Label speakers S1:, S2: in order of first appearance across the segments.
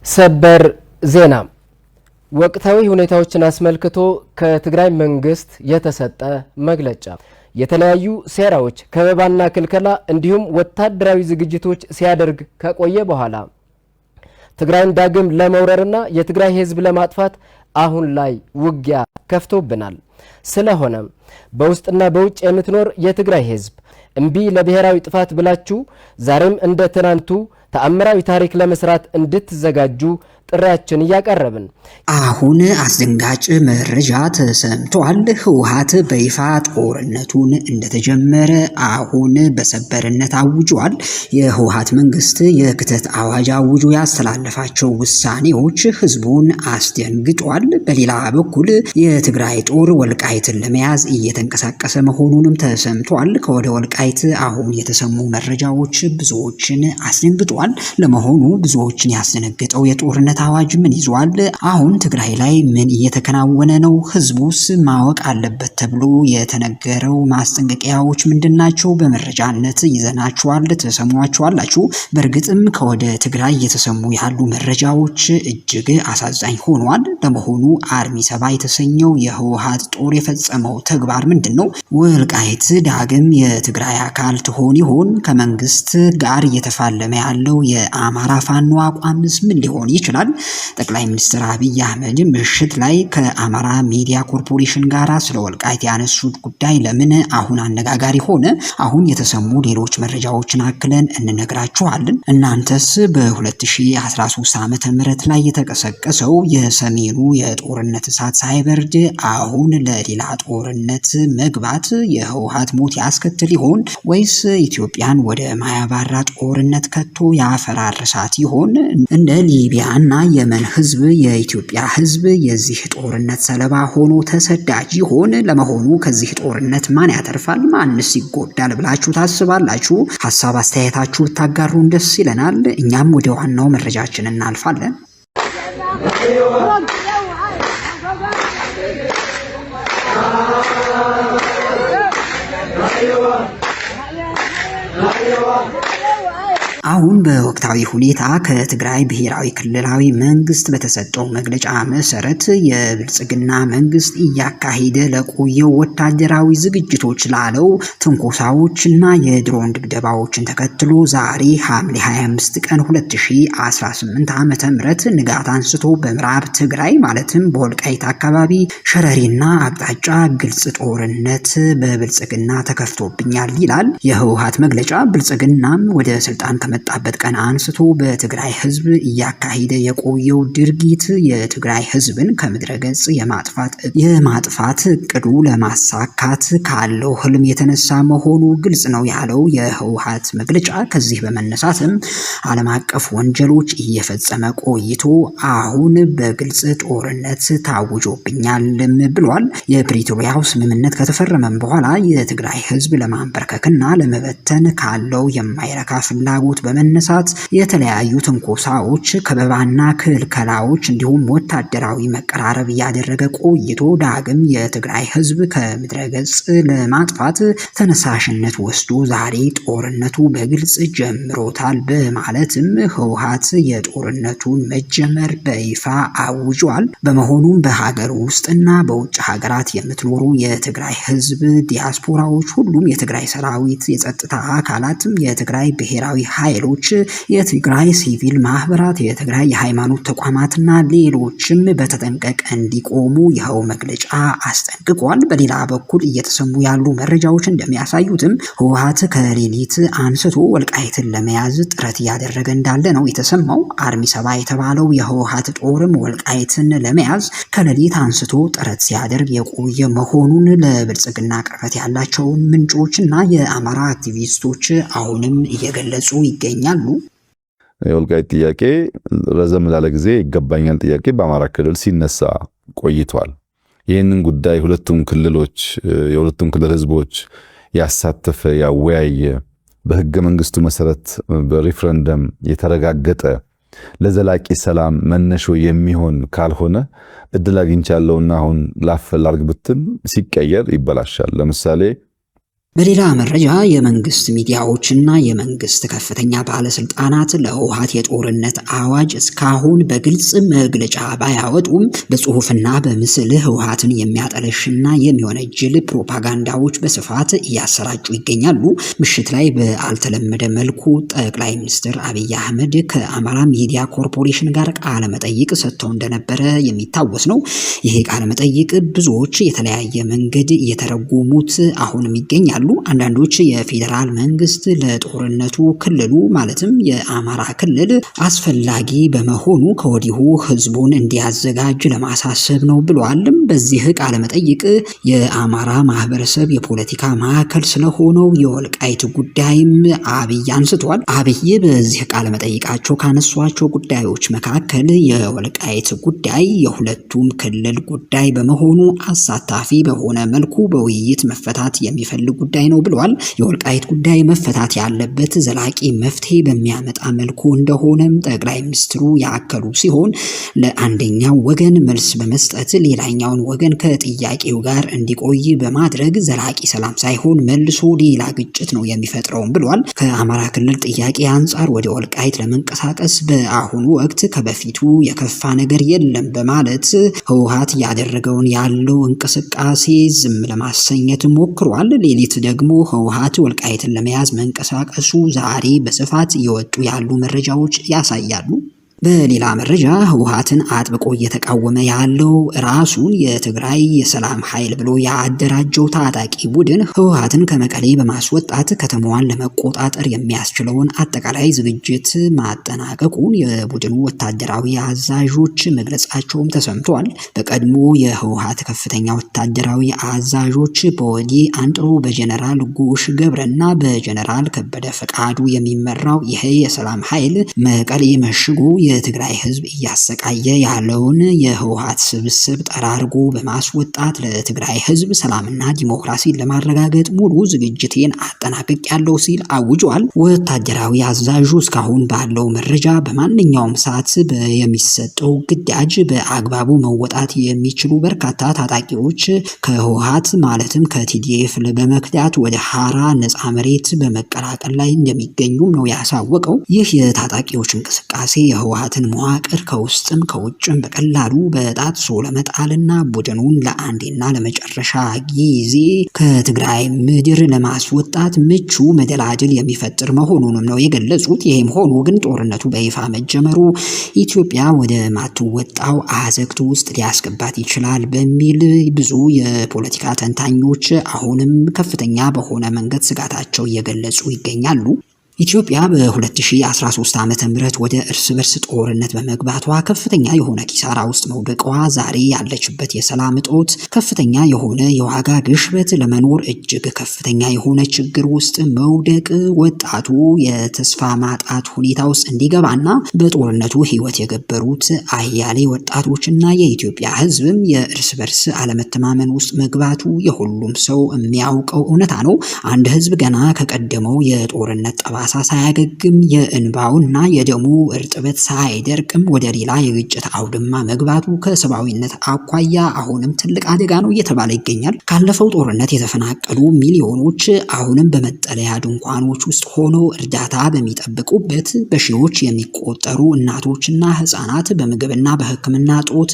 S1: ሰበር ዜና ወቅታዊ ሁኔታዎችን አስመልክቶ ከትግራይ መንግስት የተሰጠ መግለጫ የተለያዩ ሴራዎች ከበባና ክልከላ እንዲሁም ወታደራዊ ዝግጅቶች ሲያደርግ ከቆየ በኋላ ትግራይን ዳግም ለመውረርና የትግራይ ህዝብ ለማጥፋት አሁን ላይ ውጊያ ከፍቶብናል። ስለሆነም በውስጥና በውጭ የምትኖር የትግራይ ህዝብ እምቢ ለብሔራዊ ጥፋት ብላችሁ ዛሬም እንደ ትናንቱ ተአምራዊ ታሪክ ለመስራት እንድትዘጋጁ ጥሪያችን ያቀርብን።
S2: አሁን አስደንጋጭ መረጃ ተሰምቷል። ህወሓት በይፋ ጦርነቱን እንደተጀመረ አሁን በሰበርነት አውጇል። የህወሓት መንግስት የክተት አዋጅ አውጆ ያስተላለፋቸው ውሳኔዎች ህዝቡን አስደንግጧል። በሌላ በኩል የትግራይ ጦር ወልቃይትን ለመያዝ እየተንቀሳቀሰ መሆኑንም ተሰምቷል። ከወደ ወልቃይት አሁን የተሰሙ መረጃዎች ብዙዎችን አስደንግጧል። ለመሆኑ ብዙዎችን ያስደነገጠው የጦርነት አዋጅ ምን ይዟል? አሁን ትግራይ ላይ ምን እየተከናወነ ነው? ህዝቡስ ማወቅ አለበት ተብሎ የተነገረው ማስጠንቀቂያዎች ምንድናቸው? በመረጃነት ይዘናቸዋል፣ ተሰሟቸዋላችሁ። በእርግጥም ከወደ ትግራይ እየተሰሙ ያሉ መረጃዎች እጅግ አሳዛኝ ሆኗል። ለመሆኑ አርሚ 7 የተሰኘው የህወሓት ጦር የፈጸመው ተግባር ምንድነው? ወልቃይት ዳግም የትግራይ አካል ትሆን ይሆን? ከመንግስት ጋር እየተፋለመ ያለው የአማራ ፋኖ አቋምስ ምን ሊሆን ይችላል? ጠቅላይ ሚኒስትር አብይ አህመድ ምሽት ላይ ከአማራ ሚዲያ ኮርፖሬሽን ጋር ስለ ወልቃይት ያነሱት ጉዳይ ለምን አሁን አነጋጋሪ ሆነ? አሁን የተሰሙ ሌሎች መረጃዎችን አክለን እንነግራችኋለን። እናንተስ በ2013 ዓመተ ምህረት ላይ የተቀሰቀሰው የሰሜኑ የጦርነት እሳት ሳይበርድ አሁን ለሌላ ጦርነት መግባት የህወሓት ሞት ያስከትል ይሆን ወይስ ኢትዮጵያን ወደ ማያባራ ጦርነት ከቶ ያፈራርሳት ይሆን? እንደ ሊቢያና የመን ህዝብ የኢትዮጵያ ህዝብ የዚህ ጦርነት ሰለባ ሆኖ ተሰዳጅ ይሆን? ለመሆኑ ከዚህ ጦርነት ማን ያተርፋል፣ ማንስ ይጎዳል ብላችሁ ታስባላችሁ? ሐሳብ አስተያየታችሁ ታጋሩን ደስ ይለናል። እኛም ወደ ዋናው መረጃችን እናልፋለን። አሁን በወቅታዊ ሁኔታ ከትግራይ ብሔራዊ ክልላዊ መንግስት በተሰጠው መግለጫ መሰረት የብልጽግና መንግስት እያካሄደ ለቆየው ወታደራዊ ዝግጅቶች ላለው ትንኮሳዎችና የድሮን ድብደባዎችን ተከትሎ ዛሬ ሐምሌ 25 ቀን 2018 ዓመተ ምህረት ንጋት አንስቶ በምዕራብ ትግራይ ማለትም በወልቃይት አካባቢ ሸረሪና አቅጣጫ ግልጽ ጦርነት በብልጽግና ተከፍቶብኛል ይላል የህወሓት መግለጫ። ብልጽግናም ወደ ስልጣን ከመጣበት ቀን አንስቶ በትግራይ ህዝብ እያካሄደ የቆየው ድርጊት የትግራይ ህዝብን ከምድረ ገጽ የማጥፋት እቅዱ ለማሳካት ካለው ህልም የተነሳ መሆኑ ግልጽ ነው ያለው የህወሓት መግለጫ። ከዚህ በመነሳትም ዓለም አቀፍ ወንጀሎች እየፈጸመ ቆይቶ አሁን በግልጽ ጦርነት ታውጆብኛልም ብሏል። የፕሪቶሪያው ስምምነት ከተፈረመም በኋላ የትግራይ ህዝብ ለማንበርከክና ለመበተን ካለው የማይረካ ፍላጎት በመነሳት የተለያዩ ትንኮሳዎች፣ ከበባና ክልከላዎች እንዲሁም ወታደራዊ መቀራረብ እያደረገ ቆይቶ ዳግም የትግራይ ህዝብ ከምድረ ገጽ ለማጥፋት ተነሳሽነት ወስዶ ዛሬ ጦርነቱ በግልጽ ጀምሮታል በማለትም ህወሓት የጦርነቱን መጀመር በይፋ አውጇል። በመሆኑም በሀገር ውስጥና በውጭ ሀገራት የምትኖሩ የትግራይ ህዝብ ዲያስፖራዎች፣ ሁሉም የትግራይ ሰራዊት፣ የጸጥታ አካላትም፣ የትግራይ ብሔራዊ ኃይሎች፣ የትግራይ ሲቪል ማህበራት፣ የትግራይ የሃይማኖት ተቋማትና ሌሎችም በተጠንቀቅ እንዲቆሙ ይኸው መግለጫ አስጠንቅቋል። በሌላ በኩል እየተሰሙ ያሉ መረጃዎች እንደሚያሳዩትም ህወሓት ከሌሊት አንስቶ ወልቃይትን ለመያዝ ጥረት እያደረገ እንዳለ ነው የተሰማው። አርሚ 7 የተባለው የህወሓት ጦርም ወልቃይትን ለመያዝ ከሌሊት አንስቶ ጥረት ሲያደርግ የቆየ መሆኑን ለብልጽግና ቅርበት ያላቸውን ምንጮችና የአማራ አክቲቪስቶች አሁንም እየገለጹ ይገኛሉ።
S3: የወልቃይት ጥያቄ ረዘም ላለ ጊዜ ይገባኛል ጥያቄ በአማራ ክልል ሲነሳ ቆይቷል። ይህንን ጉዳይ የሁለቱም ክልል ህዝቦች ያሳተፈ ያወያየ በህገ መንግስቱ መሰረት በሪፍረንደም የተረጋገጠ ለዘላቂ ሰላም መነሾ የሚሆን ካልሆነ እድል አግኝቻለሁና አሁን ላፈላልግ ብትል ሲቀየር ይበላሻል። ለምሳሌ
S2: በሌላ መረጃ የመንግስት ሚዲያዎችና የመንግስት ከፍተኛ ባለስልጣናት ለህወሓት የጦርነት አዋጅ እስካሁን በግልጽ መግለጫ ባያወጡም በጽሁፍና በምስል ህወሓትን የሚያጠለሽና የሚወነጅል ፕሮፓጋንዳዎች በስፋት እያሰራጩ ይገኛሉ። ምሽት ላይ በአልተለመደ መልኩ ጠቅላይ ሚኒስትር አብይ አህመድ ከአማራ ሚዲያ ኮርፖሬሽን ጋር ቃለ መጠይቅ ሰጥተው እንደነበረ የሚታወስ ነው። ይሄ ቃለ መጠይቅ ብዙዎች የተለያየ መንገድ እየተረጎሙት አሁንም ይገኛሉ። አንዳንዶች የፌዴራል መንግስት ለጦርነቱ ክልሉ ማለትም የአማራ ክልል አስፈላጊ በመሆኑ ከወዲሁ ህዝቡን እንዲያዘጋጅ ለማሳሰብ ነው ብለዋል። በዚህ ቃለ መጠይቅ የአማራ ማህበረሰብ የፖለቲካ ማዕከል ስለሆነው የወልቃይት ጉዳይም አብይ አንስተዋል። አብይ በዚህ ቃለ መጠይቃቸው ካነሷቸው ጉዳዮች መካከል የወልቃይት ጉዳይ የሁለቱም ክልል ጉዳይ በመሆኑ አሳታፊ በሆነ መልኩ በውይይት መፈታት የሚፈልጉ ጉዳይ ነው ብለዋል። የወልቃይት ጉዳይ መፈታት ያለበት ዘላቂ መፍትሄ በሚያመጣ መልኩ እንደሆነም ጠቅላይ ሚኒስትሩ ያከሉ ሲሆን ለአንደኛው ወገን መልስ በመስጠት ሌላኛውን ወገን ከጥያቄው ጋር እንዲቆይ በማድረግ ዘላቂ ሰላም ሳይሆን መልሶ ሌላ ግጭት ነው የሚፈጥረውም ብለዋል። ከአማራ ክልል ጥያቄ አንጻር ወደ ወልቃይት ለመንቀሳቀስ በአሁኑ ወቅት ከበፊቱ የከፋ ነገር የለም በማለት ህወሓት ያደረገውን ያለው እንቅስቃሴ ዝም ለማሰኘት ሞክሯል። ሌሊት ደግሞ ህወሓት ወልቃይትን ለመያዝ መንቀሳቀሱ ዛሬ በስፋት እየወጡ ያሉ መረጃዎች ያሳያሉ። በሌላ መረጃ ህወሓትን አጥብቆ እየተቃወመ ያለው ራሱን የትግራይ የሰላም ኃይል ብሎ ያደራጀው ታጣቂ ቡድን ህወሓትን ከመቀሌ በማስወጣት ከተማዋን ለመቆጣጠር የሚያስችለውን አጠቃላይ ዝግጅት ማጠናቀቁን የቡድኑ ወታደራዊ አዛዦች መግለጻቸውም ተሰምቷል። በቀድሞ የህወሓት ከፍተኛ ወታደራዊ አዛዦች በወዲ አንጥሮ በጀነራል ጉሽ ገብረና በጀነራል ከበደ ፈቃዱ የሚመራው ይሄ የሰላም ኃይል መቀሌ መሽጎ የትግራይ ህዝብ እያሰቃየ ያለውን የህወሓት ስብስብ ጠራርጎ በማስወጣት ለትግራይ ህዝብ ሰላምና ዲሞክራሲን ለማረጋገጥ ሙሉ ዝግጅቴን አጠናቅቄያለሁ ሲል አውጇል። ወታደራዊ አዛዡ እስካሁን ባለው መረጃ በማንኛውም ሰዓት የሚሰጠው ግዳጅ በአግባቡ መወጣት የሚችሉ በርካታ ታጣቂዎች ከህወሓት ማለትም ከቲዲኤፍ በመክዳት ወደ ሐራ ነፃ መሬት በመቀላቀል ላይ እንደሚገኙም ነው ያሳወቀው። ይህ የታጣቂዎች እንቅስቃሴ የህወሓትን መዋቅር ከውስጥም ከውጭም በቀላሉ በጣጥሶ ለመጣልና ቡድኑን ለአንዴና ለመጨረሻ ጊዜ ከትግራይ ምድር ለማስወጣት ምቹ መደላድል የሚፈጥር መሆኑንም ነው የገለጹት። ይህም ሆኖ ግን ጦርነቱ በይፋ መጀመሩ ኢትዮጵያ ወደ ማትወጣው አዘቅት ውስጥ ሊያስገባት ይችላል በሚል ብዙ የፖለቲካ ተንታኞች አሁንም ከፍተኛ በሆነ መንገድ ስጋታቸው እየገለጹ ይገኛሉ። ኢትዮጵያ በ2013 ዓመተ ምህረት ወደ እርስ በርስ ጦርነት በመግባቷ ከፍተኛ የሆነ ኪሳራ ውስጥ መውደቋ፣ ዛሬ ያለችበት የሰላም እጦት፣ ከፍተኛ የሆነ የዋጋ ግሽበት፣ ለመኖር እጅግ ከፍተኛ የሆነ ችግር ውስጥ መውደቅ ወጣቱ የተስፋ ማጣት ሁኔታ ውስጥ እንዲገባና በጦርነቱ ህይወት የገበሩት አያሌ ወጣቶችና የኢትዮጵያ ህዝብም የእርስ በርስ አለመተማመን ውስጥ መግባቱ የሁሉም ሰው የሚያውቀው እውነታ ነው። አንድ ህዝብ ገና ከቀደመው የጦርነት ጠባሳ ሳያገግም የእንባውና የደሙ እርጥበት ሳይደርቅም ወደ ሌላ የግጭት አውድማ መግባቱ ከሰብአዊነት አኳያ አሁንም ትልቅ አደጋ ነው እየተባለ ይገኛል። ካለፈው ጦርነት የተፈናቀሉ ሚሊዮኖች አሁንም በመጠለያ ድንኳኖች ውስጥ ሆነው እርዳታ በሚጠብቁበት፣ በሺዎች የሚቆጠሩ እናቶችና ህፃናት በምግብና በሕክምና ጦት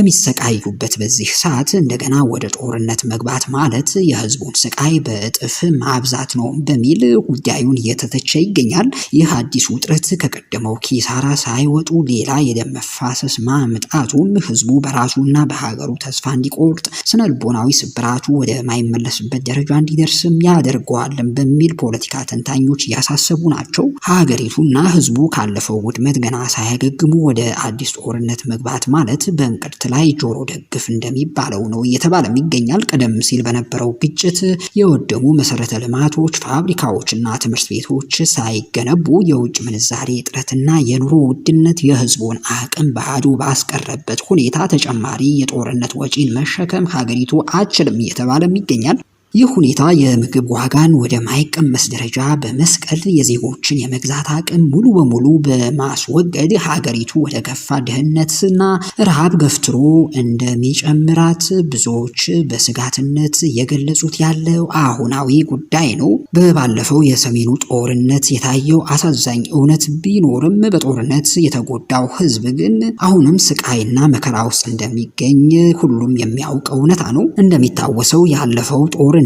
S2: በሚሰቃዩበት በዚህ ሰዓት እንደገና ወደ ጦርነት መግባት ማለት የህዝቡን ስቃይ በእጥፍ ማብዛት ነው በሚል ጉዳዩን እየተተቸ ይገኛል። ይህ አዲስ ውጥረት ከቀደመው ኪሳራ ሳይወጡ ሌላ የደም መፋሰስ ማምጣቱም ህዝቡ በራሱና በሀገሩ ተስፋ እንዲቆርጥ፣ ስነልቦናዊ ስብራቱ ወደ ማይመለስበት ደረጃ እንዲደርስም ያደርገዋልን በሚል ፖለቲካ ተንታኞች እያሳሰቡ ናቸው። ሀገሪቱና ህዝቡ ካለፈው ውድመት ገና ሳያገግሙ ወደ አዲስ ጦርነት መግባት ማለት በእንቅርት ላይ ጆሮ ደግፍ እንደሚባለው ነው እየተባለም ይገኛል። ቀደም ሲል በነበረው ግጭት የወደሙ መሰረተ ልማቶች፣ ፋብሪካዎችና ትምህርት ቤቶች ሳይገነቡ የውጭ ምንዛሬ እጥረትና የኑሮ ውድነት የህዝቡን አቅም ባዶ ባስቀረበት ሁኔታ ተጨማሪ የጦርነት ወጪን መሸከም ሀገሪቱ አትችልም እየተባለም ይገኛል። ይህ ሁኔታ የምግብ ዋጋን ወደ ማይቀመስ ደረጃ በመስቀል የዜጎችን የመግዛት አቅም ሙሉ በሙሉ በማስወገድ ሀገሪቱ ወደ ከፋ ድህነትና ረሃብ ገፍትሮ እንደሚጨምራት ብዙዎች በስጋትነት የገለጹት ያለው አሁናዊ ጉዳይ ነው። በባለፈው የሰሜኑ ጦርነት የታየው አሳዛኝ እውነት ቢኖርም በጦርነት የተጎዳው ህዝብ ግን አሁንም ስቃይና መከራ ውስጥ እንደሚገኝ ሁሉም የሚያውቀው እውነታ ነው። እንደሚታወሰው ያለፈው ጦርነት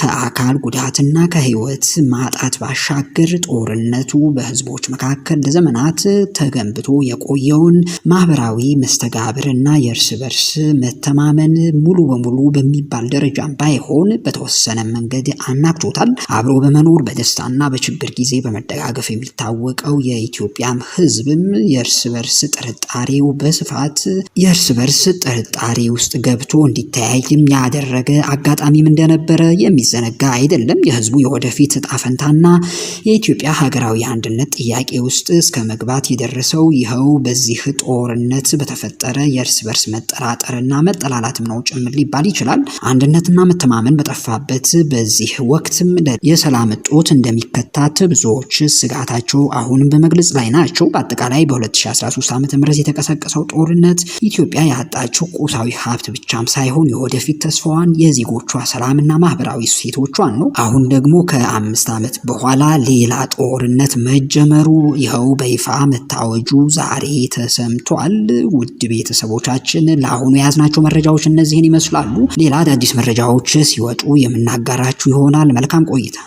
S2: ከአካል ጉዳትና ከህይወት ማጣት ባሻገር ጦርነቱ በህዝቦች መካከል ለዘመናት ተገንብቶ የቆየውን ማህበራዊ መስተጋብርና የእርስ በርስ መተማመን ሙሉ በሙሉ በሚባል ደረጃም ባይሆን በተወሰነ መንገድ አናግቶታል። አብሮ በመኖር በደስታና በችግር ጊዜ በመደጋገፍ የሚታወቀው የኢትዮጵያም ህዝብም የእርስ በርስ ጥርጣሬው በስፋት ጥርጣሬ ውስጥ ገብቶ እንዲተያይም ያደረገ አጋጣሚም እንደነበረ የሚዘነጋ አይደለም። የህዝቡ የወደፊት ዕጣ ፈንታና የኢትዮጵያ ሀገራዊ አንድነት ጥያቄ ውስጥ እስከ መግባት የደረሰው ይኸው በዚህ ጦርነት በተፈጠረ የእርስ በርስ መጠራጠርና መጠላላትም ነው ጭምር ሊባል ይችላል። አንድነትና መተማመን በጠፋበት በዚህ ወቅትም የሰላም እጦት እንደሚከታት ብዙዎች ስጋታቸው አሁንም በመግለጽ ላይ ናቸው። በአጠቃላይ በ2013 ዓ.ም የተቀሰቀሰው ጦርነት ኢትዮጵያ ያጣችው ቁሳዊ ሀብት ብቻም ሳይሆን የወደፊት ተስፋዋን፣ የዜጎቿ ሰላምና ማህበራዊ እሴቶቿን ነው። አሁን ደግሞ ከ5 ዓመት በኋላ ሌላ ጦርነት መጀመሩ ይኸው በይፋ መታወጁ ዛሬ ተሰምቷል። ውድ ቤተሰቦቻችን ለአሁኑ የያዝናቸው መረጃዎች እነዚህን ይመስላሉ። ሌላ አዳዲስ መረጃዎች ሲወጡ የምናጋራችሁ ይሆናል። መልካም ቆይታ።